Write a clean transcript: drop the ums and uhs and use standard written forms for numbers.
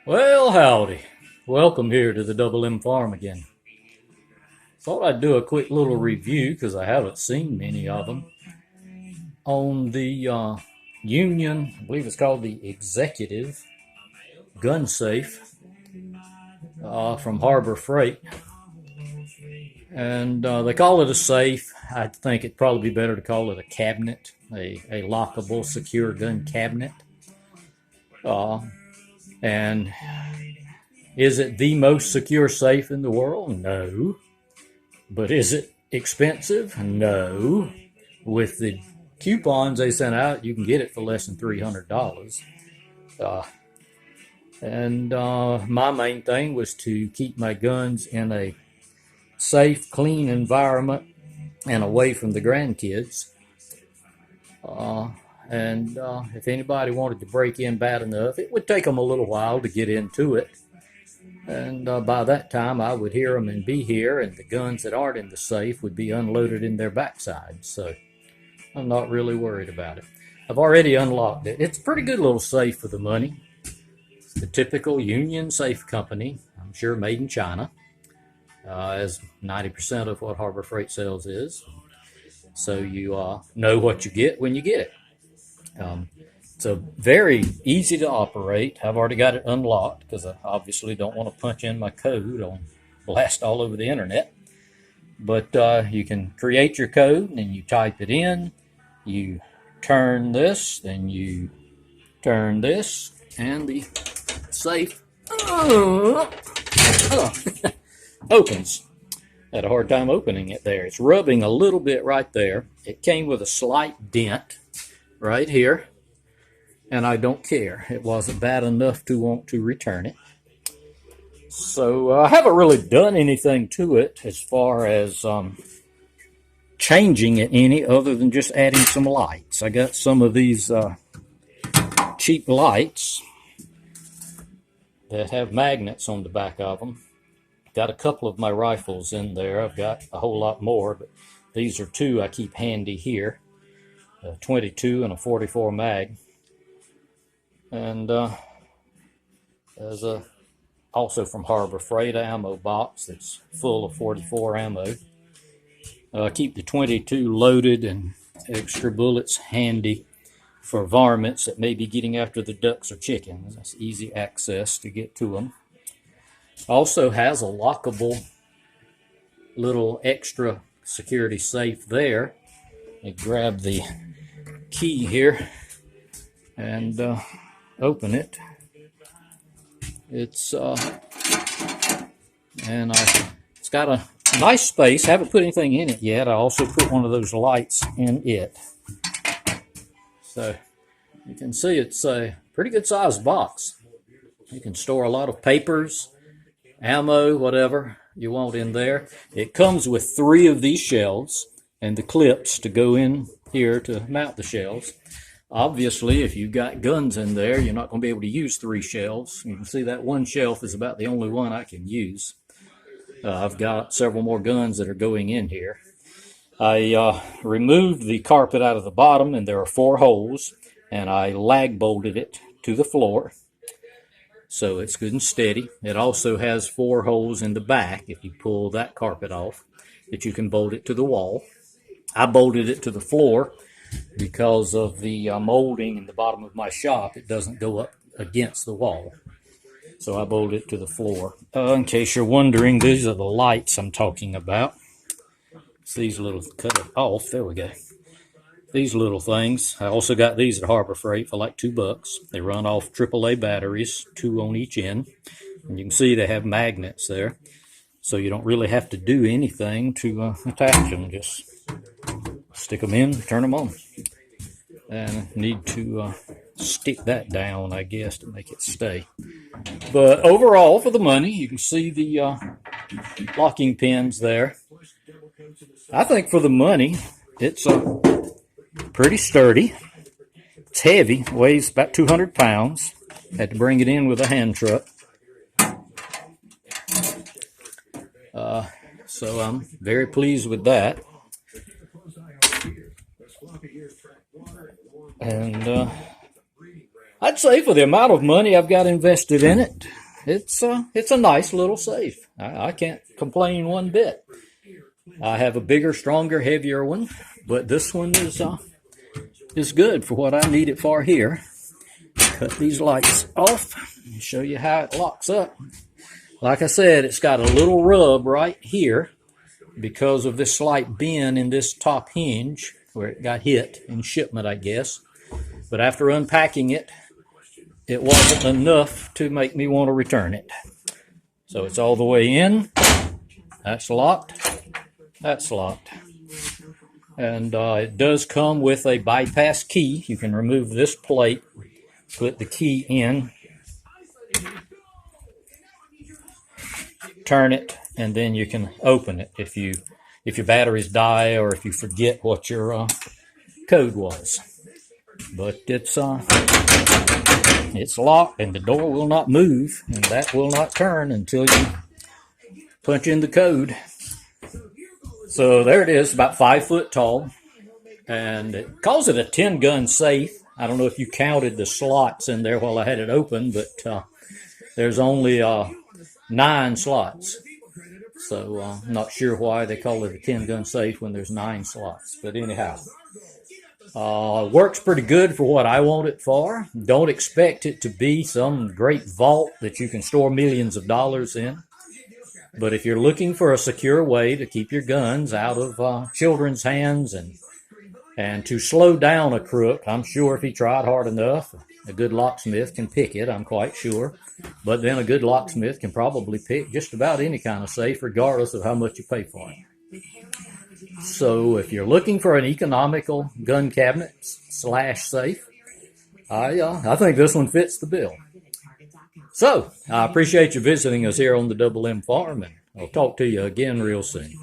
Well, howdy. Welcome here to the Double M Farm again. Thought I'd do a quick little review because I haven't seen many of them on the Union, I believe it's called the Executive Gun Safe from Harbor Freight. And they call it a safe. I think it'd probably be better to call it a cabinet, a lockable, secure gun cabinet. And is it the most secure safe in the world? No. But is it expensive? No. With the coupons they sent out, you can get it for less than $300. My main thing was to keep my guns in a safe, clean environment and away from the grandkids. If anybody wanted to break in bad enough, it would take them a little while to get into it. And by that time, I would hear them and be here, and the guns that aren't in the safe would be unloaded in their backside. So I'm not really worried about it. I've already unlocked it. It's a pretty good little safe for the money. It's the typical Union Safe Company, I'm sure made in China, as 90% of what Harbor Freight sells is. So you know what you get when you get it. So very easy to operate. I've already got it unlocked because I obviously don't want to punch in my code on blast all over the internet. But you can create your code and you type it in. You turn this, then you turn this, and the safe opens. Had a hard time opening it there. It's rubbing a little bit right there. It came with a slight dent right here, and I don't care. It wasn't bad enough to want to return it. So I haven't really done anything to it as far as changing it any other than just adding some lights. I got some of these cheap lights that have magnets on the back of them. Got a couple of my rifles in there. I've got a whole lot more, but these are two I keep handy here. A 22 and a 44 mag. And there's also from Harbor Freight ammo box that's full of 44 ammo. Keep the 22 loaded and extra bullets handy for varmints that may be getting after the ducks or chickens. That's easy access to get to them. Also has a lockable little extra security safe there. You grab the key here and open it. It's got a nice space. Haven't put anything in it yet. I also put one of those lights in it. So you can see it's a pretty good sized box. You can store a lot of papers, ammo, whatever you want in there. It comes with 3 of these shelves and the clips to go in here to mount the shelves. Obviously, if you've got guns in there, you're not going to be able to use 3 shelves. You can see that one shelf is about the only one I can use. I've got several more guns that are going in here. I removed the carpet out of the bottom, and there are 4 holes, and I lag bolted it to the floor. So it's good and steady. It also has 4 holes in the back if you pull that carpet off, that you can bolt it to the wall. I bolted it to the floor because of the molding in the bottom of my shop. It doesn't go up against the wall. So I bolted it to the floor. In case you're wondering, these are the lights I'm talking about. It's these little, cut it off, there we go. These little things. I also got these at Harbor Freight for like $2. They run off AAA batteries, 2 on each end. And you can see they have magnets there. So you don't really have to do anything to attach them. Just stick them in, turn them on. And need to stick that down, I guess, to make it stay. But overall, for the money, you can see the locking pins there. I think for the money, it's pretty sturdy. It's heavy, weighs about 200 pounds. Had to bring it in with a hand truck. So I'm very pleased with that. And I'd say for the amount of money I've got invested in it, it's a nice little safe. I can't complain one bit. I have a bigger, stronger, heavier one, but this one is good for what I need it for here. Cut these lights off and show you how it locks up. Like I said, it's got a little rub right here because of this slight bend in this top hinge where it got hit in shipment, I guess. But after unpacking it, it wasn't enough to make me want to return it. So it's all the way in. That's locked. That's locked. And it does come with a bypass key. You can remove this plate, put the key in, turn it, and then you can open it if your batteries die or if you forget what your code was. But it's locked and the door will not move, and that will not turn until you punch in the code. So there it is, about 5 foot tall, and it calls it a 10-gun safe. I don't know if you counted the slots in there while I had it open, but there's only 9 slots. So I'm not sure why they call it a 10-gun safe when there's 9 slots. But anyhow, works pretty good for what I want it for. Don't expect it to be some great vault that you can store millions of dollars in. But if you're looking for a secure way to keep your guns out of children's hands and to slow down a crook, I'm sure if he tried hard enough, a good locksmith can pick it, I'm quite sure. But then a good locksmith can probably pick just about any kind of safe, regardless of how much you pay for it. So if you're looking for an economical gun cabinet / safe, I think this one fits the bill. So I appreciate you visiting us here on the Double M Farm, and I'll talk to you again real soon.